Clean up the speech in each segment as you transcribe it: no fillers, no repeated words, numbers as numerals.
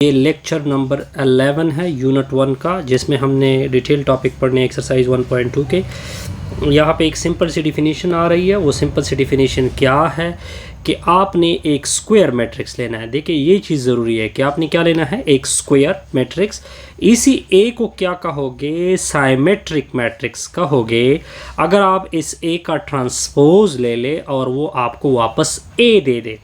ये lecture number 11 है unit 1 का, जिसमें हमने डिटेल टॉपिक पढ़ने एक्सरसाइज 1.2 के। यहाँ पे एक सिंपल सी डिफिनीशन आ रही है। वो सिंपल सी डिफिनीशन क्या है कि आपने एक स्क्वायर मैट्रिक्स लेना है। देखिए ये चीज़ ज़रूरी है कि आपने क्या लेना है, एक स्क्वायर मैट्रिक्स। इसी ए को क्या कहोगे, साइमेट्रिक मैट्रिक्स कहोगे अगर आप इस ए का ट्रांसपोज ले ले और वो आपको वापस ए दे दे।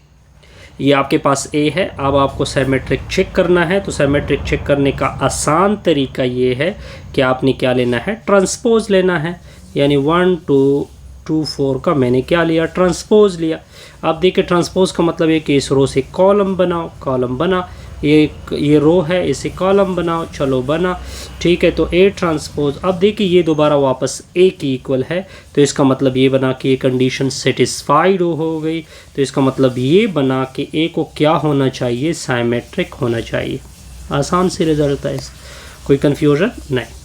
ये आपके पास ए है, अब आपको साइमेट्रिक चेक करना है। तो साइमेट्रिक चेक करने का आसान तरीका ये है कि आपने क्या लेना है, ट्रांसपोज लेना है। यानी 1 2 2 4 का मैंने क्या लिया, ट्रांसपोज लिया। अब देखिए ट्रांसपोज का मतलब है कि इस रो से कॉलम बनाओ, कॉलम बना। ये रो है, इसे कॉलम बनाओ, चलो बना, ठीक है। तो ए ट्रांसपोज, अब देखिए ये दोबारा वापस ए की इक्वल है, तो इसका मतलब ये बना कि ये कंडीशन सेटिस्फाइड हो गई। तो इसका मतलब ये बना कि ए को क्या होना चाहिए, साइमेट्रिक होना चाहिए। आसान सी रिजल्ट है, कोई कन्फ्यूजन नहीं।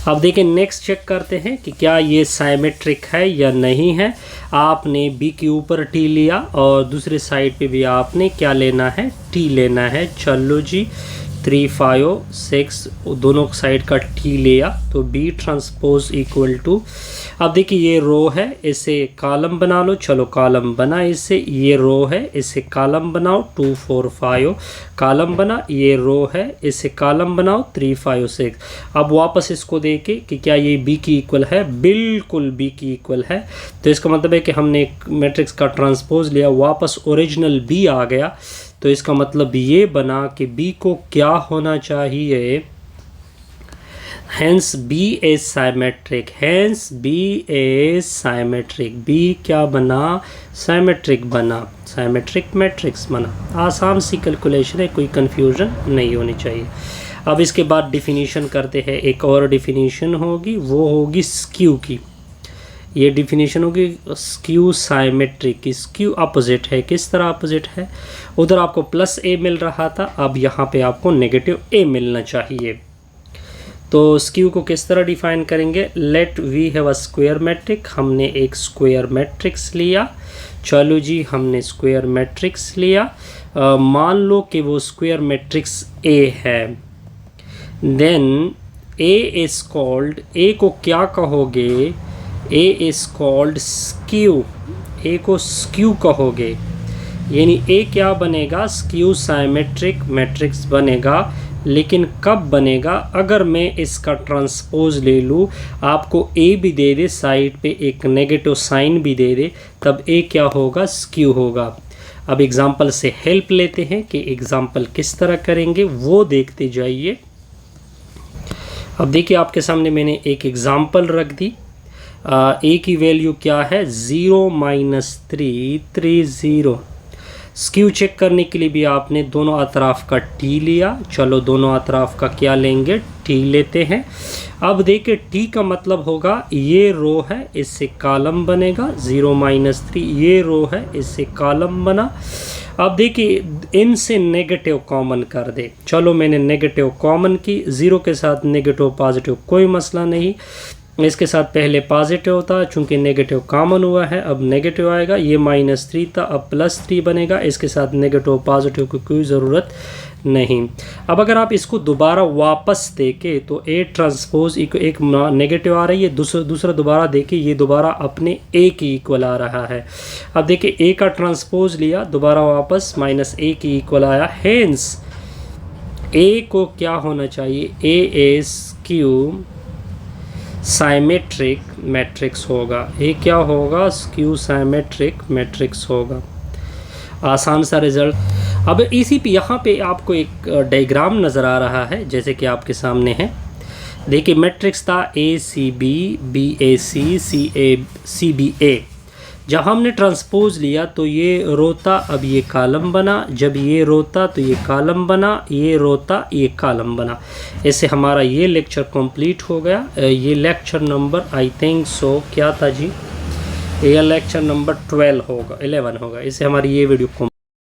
अब देखिए नेक्स्ट चेक करते हैं कि क्या ये साइमेट्रिक है या नहीं है। आपने बी के ऊपर टी लिया और दूसरे साइड पे भी आपने क्या लेना है, टी लेना है। चलो जी 3 5 6 दोनों साइड का टी लिया, तो बी ट्रांसपोज इक्वल टू, अब देखिए ये रो है, इसे कॉलम बना लो, चलो कॉलम बना इससे। ये रो है, इसे कॉलम बनाओ, 2 4 5 कॉलम बना। ये रो है, इसे कॉलम बनाओ, 3 5 6। अब वापस इसको देखे कि क्या ये बी की इक्वल है, बिल्कुल बी की इक्वल है। तो इसका मतलब है कि हमने एक मैट्रिक्स का ट्रांसपोज लिया, वापस ओरिजिनल बी आ गया। तो इसका मतलब ये बना कि बी को क्या होना चाहिए, hence B is symmetric, hence B is symmetric. B क्या बना, साइमेट्रिक बना, साइमेट्रिक मैट्रिक्स बना। आसान सी कैलकुलेशन है, कोई कन्फ्यूजन नहीं होनी चाहिए। अब इसके बाद डिफिनीशन करते हैं। एक और डिफिनीशन होगी, वो होगी स्क्यू की। ये डिफिनीशन होगी स्क्यू साइमेट्रिक की। स्क्यू अपोजिट है, किस तरह अपोजिट है, उधर आपको प्लस ए मिल रहा था, अब यहाँ पे आपको नेगेटिव ए मिलना चाहिए। तो स्क्यू को किस तरह डिफाइन करेंगे, let we have a square matrix. हमने एक स्क्वायर मैट्रिक्स लिया, चलो जी हमने स्क्वायर मैट्रिक्स लिया। मान लो कि वो स्क्वायर मैट्रिक्स ए है। देन ए इज कॉल्ड, ए को क्या कहोगे, ए इज कॉल्ड स्क्यू। ए को स्क्यू कहोगे, यानी ए क्या बनेगा, स्क्यू साइमेट्रिक मैट्रिक्स बनेगा। लेकिन कब बनेगा, अगर मैं इसका ट्रांसपोज ले लूँ, आपको ए भी दे दे, साइड पे एक नेगेटिव साइन भी दे दे, तब ए क्या होगा, स्क्यू होगा। अब एग्जाम्पल से हेल्प लेते हैं कि एग्जाम्पल किस तरह करेंगे, वो देखते जाइए। अब देखिए आपके सामने मैंने एक एग्जाम्पल रख दी। ए की वैल्यू क्या है, 0 - 3 3 0। स्क्यू चेक करने के लिए भी आपने दोनों अतराफ का टी लिया, चलो दोनों अतराफ का क्या लेंगे, टी लेते हैं। अब देखिए टी का मतलब होगा ये रो है, इससे कॉलम बनेगा, 0 - 3 ये रो है, इससे कॉलम बना। अब देखिए इनसे नेगेटिव कॉमन कर दे, चलो मैंने नेगेटिव कॉमन की, 0 के साथ नेगेटिव पॉजिटिव कोई मसला नहीं। इसके साथ पहले पॉजिटिव था, चूंकि नेगेटिव कॉमन हुआ है अब नेगेटिव आएगा। ये -3 था, अब +3 बनेगा। इसके साथ नेगेटिव पॉजिटिव की कोई ज़रूरत नहीं। अब अगर आप इसको दोबारा वापस देखें तो ए ट्रांसपोज एक नेगेटिव आ रही है, दूसरा दोबारा देखिए ये दोबारा अपने ए की इक्वल आ रहा है। अब देखिए ए का ट्रांसपोज लिया, दोबारा वापस -a की इक्वल आया। हेंस ए को क्या होना चाहिए, ए इज क्यू साइमेट्रिक मैट्रिक्स होगा। ये क्या होगा, स्क्यू साइमेट्रिक मैट्रिक्स होगा। आसान सा रिजल्ट। अब इसी पे यहाँ पे आपको एक डायग्राम नज़र आ रहा है, जैसे कि आपके सामने है। देखिए मैट्रिक्स था ACB BAC CBA। जब हमने ट्रांसपोज लिया तो ये रोता, अब ये कॉलम बना। जब ये रोता तो ये कॉलम बना, ये रोता ये कॉलम बना। इससे हमारा ये लेक्चर कंप्लीट हो गया। ये lecture number I think so क्या था जी, ये लेक्चर नंबर 12 होगा, 11 होगा। इससे हमारी ये वीडियो